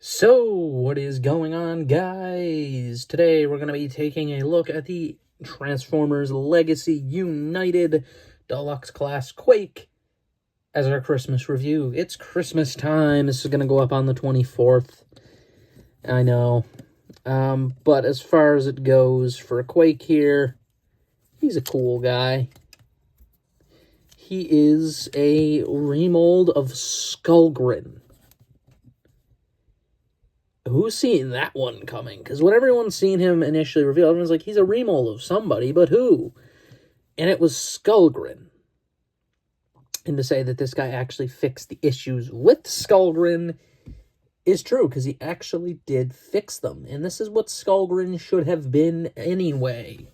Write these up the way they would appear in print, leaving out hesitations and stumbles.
So, what is going on, guys? Today, we're going to be taking a look at the Transformers Legacy United Deluxe Class Quake as our Christmas review. It's Christmas time. This is going to go up on the 24th. I know. But as far as it goes for Quake here, he's a cool guy. He is a remold of Skullgrin. Who's seen that one coming? Because when everyone's seen him initially revealed, everyone's like, he's a remold of somebody, but who? And it was Skullgrin. And to say that this guy actually fixed the issues with Skullgrin is true, because he actually did fix them. And this is what Skullgrin should have been anyway,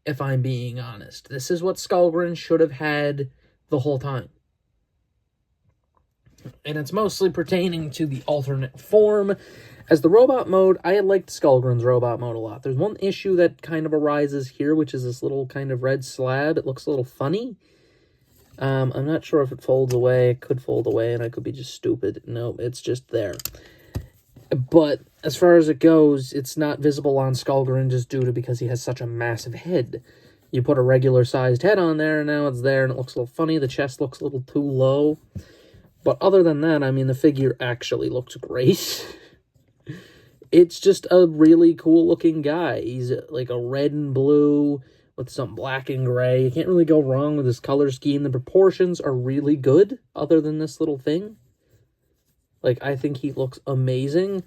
if I'm being honest. This is what Skullgrin should have had the whole time. And it's mostly pertaining to the alternate form. As the robot mode, I liked Skullgrin's robot mode a lot. There's one issue that kind of arises here, which is this little kind of red slab. It looks a little funny. I'm not sure if it folds away. It could fold away, and I could be just stupid. No, it's just there. But as far as it goes, it's not visible on Skullgrin just due to because he has such a massive head. You put a regular-sized head on there, and now it's there, and it looks a little funny. The chest looks a little too low. But other than that, I mean, the figure actually looks great. It's just a really cool-looking guy. He's like a red and blue with some black and gray. You can't really go wrong with his color scheme. The proportions are really good, other than this little thing. Like, I think he looks amazing.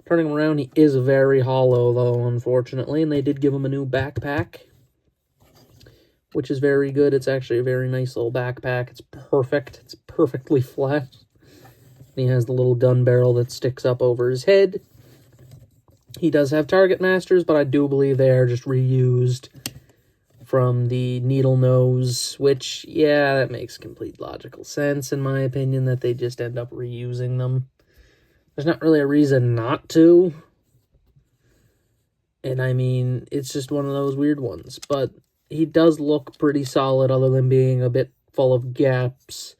Turning him around, he is very hollow, though, unfortunately. And they did give him a new backpack, which is very good. It's actually a very nice little backpack. It's perfect. It's perfectly flat. And he has the little gun barrel that sticks up over his head. He does have target masters, but I do believe they are just reused from the needle nose, which, yeah, that makes complete logical sense, in my opinion, that they just end up reusing them. There's not really a reason not to. And, I mean, it's just one of those weird ones. But he does look pretty solid, other than being a bit full of gaps.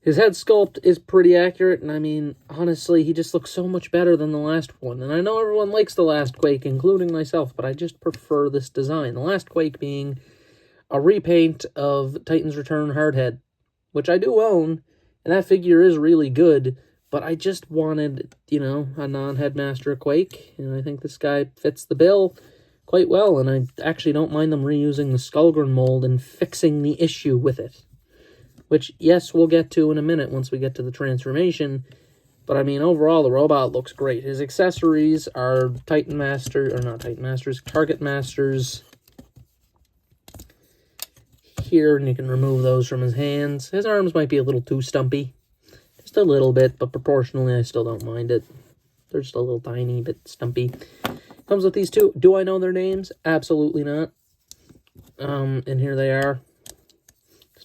His head sculpt is pretty accurate, and I mean, honestly, he just looks so much better than the last one. And I know everyone likes the last Quake, including myself, but I just prefer this design. The last Quake being a repaint of Titan's Return Hardhead, which I do own, and that figure is really good, but I just wanted, you know, a non-Headmaster Quake, and I think this guy fits the bill quite well, and I actually don't mind them reusing the Skullgrin mold and fixing the issue with it. Which, yes, we'll get to in a minute once we get to the transformation. But, I mean, overall, the robot looks great. His accessories are Target Masters here, and you can remove those from his hands. His arms might be a little too stumpy. Just a little bit, but proportionally, I still don't mind it. They're just a little tiny bit stumpy. Comes with these two. Do I know their names? Absolutely not. And here they are.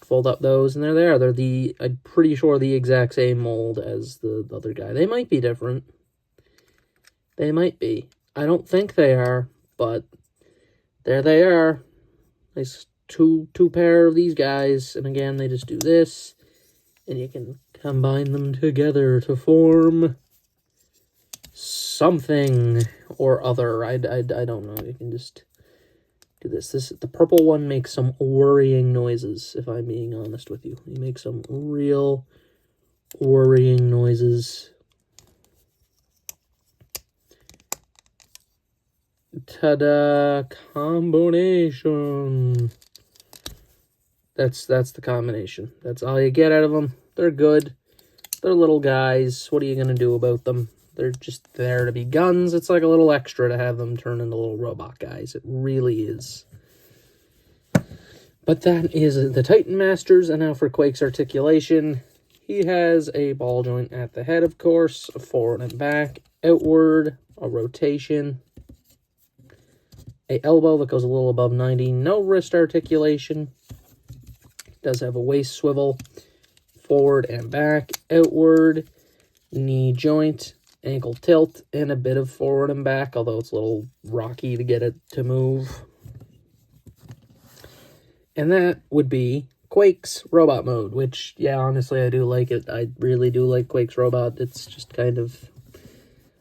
Fold up those, and there they are. They're I'm pretty sure the exact same mold as the other guy. They might be different. They might be. I don't think they are, but there they are. Nice two pair of these guys, and again, they just do this, and you can combine them together to form something or other. I don't know. You can just do this. The purple one makes some worrying noises, if I'm being honest with you. He makes some real worrying noises. Ta-da! Combination. That's the combination. That's all you get out of them. They're good. They're little guys. What are you going to do about them? They're just there to be guns. It's like a little extra to have them turn into little robot guys. It really is. But that is the Titan Masters. And now for Quake's articulation. He has a ball joint at the head, of course. A forward and back. Outward. A rotation. A elbow that goes a little above 90. No wrist articulation. Does have a waist swivel. Forward and back. Outward. Knee joint. Ankle tilt, and a bit of forward and back, although it's a little rocky to get it to move. And that would be Quake's robot mode, which, yeah, honestly, I do like it. I really do like Quake's robot. It's just kind of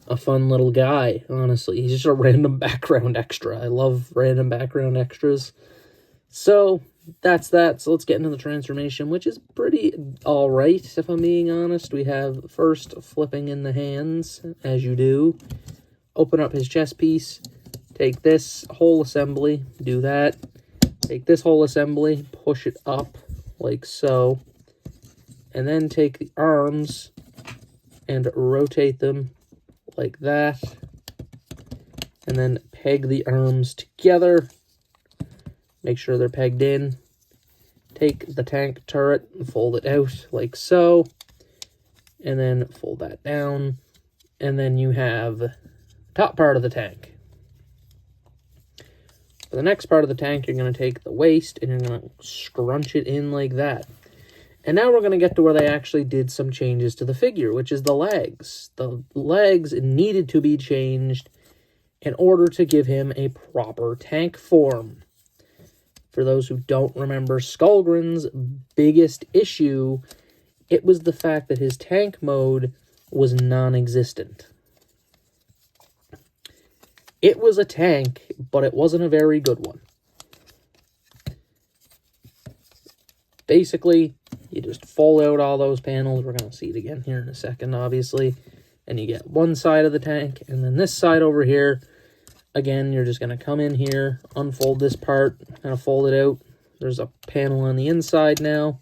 a fun little guy, honestly. He's just a random background extra. I love random background extras. So, that's that. So, let's get into the transformation, which is pretty alright, if I'm being honest. We have first flipping in the hands, as you do. Open up his chest piece. Take this whole assembly. Do that. Take this whole assembly. Push it up, like so. And then take the arms and rotate them like that. And then peg the arms together. Make sure they're pegged in. Take the tank turret and fold it out like so. And then fold that down. And then you have the top part of the tank. For the next part of the tank, you're going to take the waist and you're going to scrunch it in like that. And now we're going to get to where they actually did some changes to the figure, which is the legs. The legs needed to be changed in order to give him a proper tank form. For those who don't remember Skullgrin's biggest issue, it was the fact that his tank mode was non-existent. It was a tank, but it wasn't a very good one. Basically, you just fold out all those panels. We're going to see it again here in a second, obviously. And you get one side of the tank, and then this side over here. Again, you're just going to come in here, unfold this part, kind of fold it out. There's a panel on the inside now.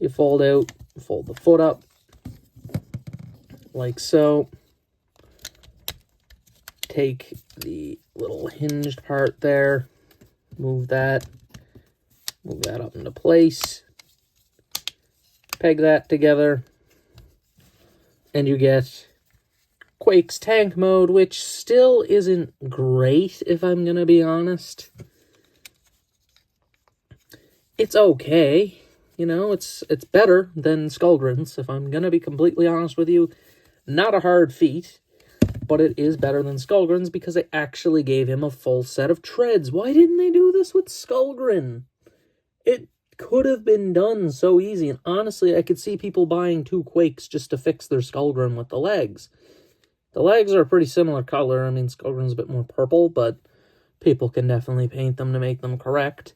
You fold out, fold the foot up, like so. Take the little hinged part there, move that up into place, peg that together, and you get Quake's tank mode, which still isn't great, if I'm going to be honest. It's okay. You know, it's better than Skullgrin's, if I'm going to be completely honest with you. Not a hard feat, but it is better than Skullgrin's because they actually gave him a full set of treads. Why didn't they do this with Skullgrin? It could have been done so easy, and honestly, I could see people buying 2 Quakes just to fix their Skullgrin with the legs. The legs are a pretty similar color. I mean, Skullgrin's a bit more purple, but people can definitely paint them to make them correct.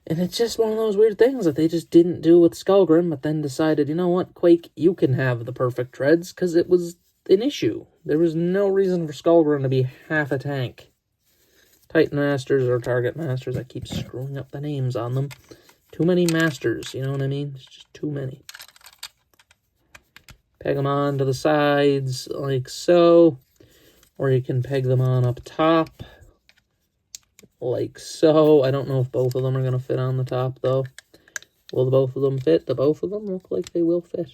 And it's just one of those weird things that they just didn't do with Skullgrin, but then decided, you know what, Quake, you can have the perfect treads, because it was an issue. There was no reason for Skullgrin to be half a tank. Titan Masters or Target Masters, I keep screwing up the names on them. Too many Masters, you know what I mean? It's just too many. Peg them on to the sides, like so. Or you can peg them on up top, like so. I don't know if both of them are going to fit on the top, though. Will both of them fit? Do both of them look like they will fit?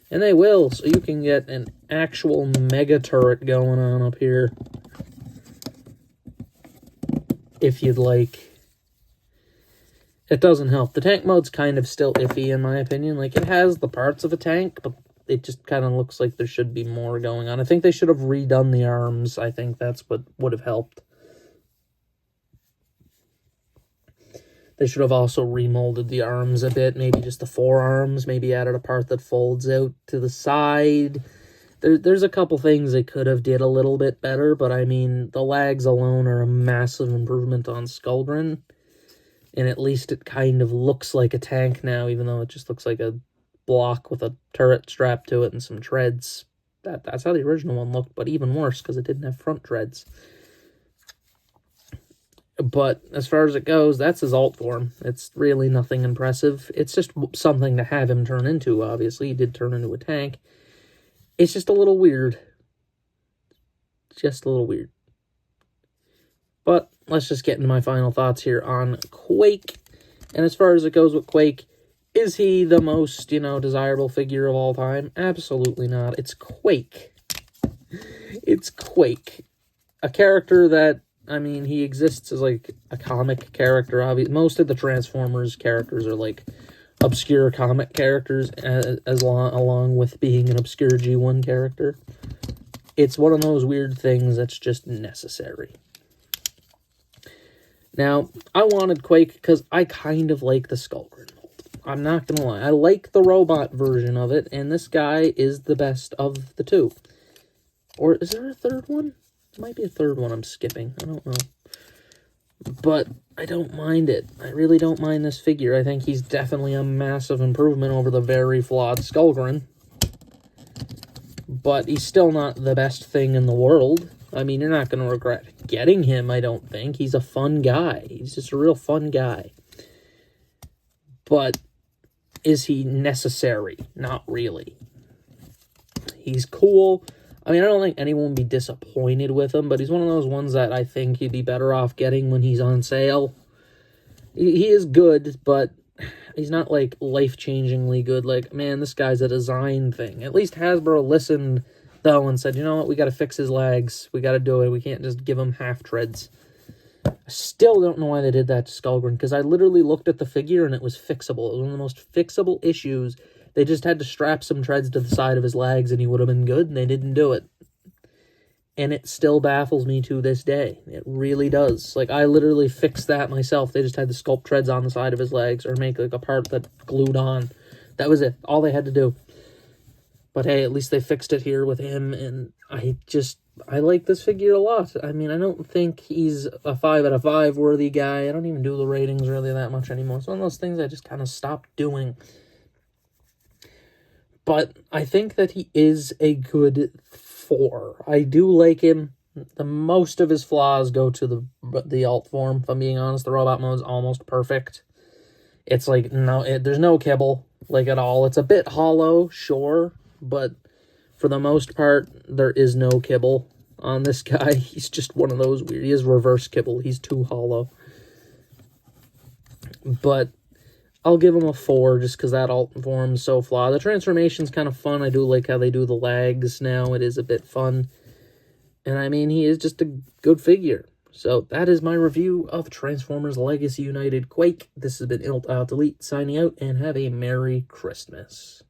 And they will, so you can get an actual mega turret going on up here. If you'd like. It doesn't help. The tank mode's kind of still iffy, in my opinion. Like, it has the parts of a tank, but it just kind of looks like there should be more going on. I think they should have redone the arms. I think that's what would have helped. They should have also remolded the arms a bit. Maybe just the forearms. Maybe added a part that folds out to the side. There's a couple things they could have did a little bit better, but I mean, the legs alone are a massive improvement on Skullgrin. And at least it kind of looks like a tank now, even though it just looks like a block with a turret strapped to it and some treads. That's how the original one looked, but even worse because it didn't have front treads. But as far as it goes, that's his alt form. It's really nothing impressive. It's just something to have him turn into, obviously. He did turn into a tank. It's just a little weird. Just a little weird. But let's just get into my final thoughts here on Quake. And as far as it goes with Quake, is he the most, desirable figure of all time? Absolutely not. It's Quake. It's Quake. A character that, I mean, he exists as, like, a comic character. Obviously, most of the Transformers characters are, like, obscure comic characters, along with being an obscure G1 character. It's one of those weird things that's just necessary. Now, I wanted Quake because I kind of like the Skullgrin mold. I'm not gonna lie. I like the robot version of it, and this guy is the best of the two. Or is there a third one? There might be a third one I'm skipping. I don't know. But I don't mind it. I really don't mind this figure. I think he's definitely a massive improvement over the very flawed Skullgrin. But he's still not the best thing in the world. I mean, you're not going to regret getting him, I don't think. He's a fun guy. He's just a real fun guy. But is he necessary? Not really. He's cool. I mean, I don't think anyone would be disappointed with him, but he's one of those ones that I think you'd be better off getting when he's on sale. He is good, but he's not, like, life-changingly good. Like, man, this guy's a design thing. At least Hasbro listened, though, and said, you know what, we got to fix his legs. We got to do it. We can't just give him half treads. I still don't know why they did that to Skullgrin, because I literally looked at the figure, and it was fixable. It was one of the most fixable issues. They just had to strap some treads to the side of his legs, and he would have been good, and they didn't do it. And it still baffles me to this day. It really does. Like, I literally fixed that myself. They just had to sculpt treads on the side of his legs, or make, like, a part that glued on. That was it. All they had to do. But hey, at least they fixed it here with him, and I like this figure a lot. I mean, I don't think he's a 5 out of 5 worthy guy. I don't even do the ratings really that much anymore. It's one of those things I just kind of stopped doing. But I think that he is a good 4. I do like him. The most of his flaws go to the alt form, if I'm being honest. The robot mode's almost perfect. It's like, there's no kibble, like, at all. It's a bit hollow, sure, but for the most part, there is no kibble on this guy. He's just one of those weird. He is reverse kibble. He's too hollow. But I'll give him a 4 just because that alt form's so flawed. The transformation's kind of fun. I do like how they do the legs now. It is a bit fun. And I mean, he is just a good figure. So that is my review of Transformers Legacy United Quake. This has been Delete signing out, and have a Merry Christmas.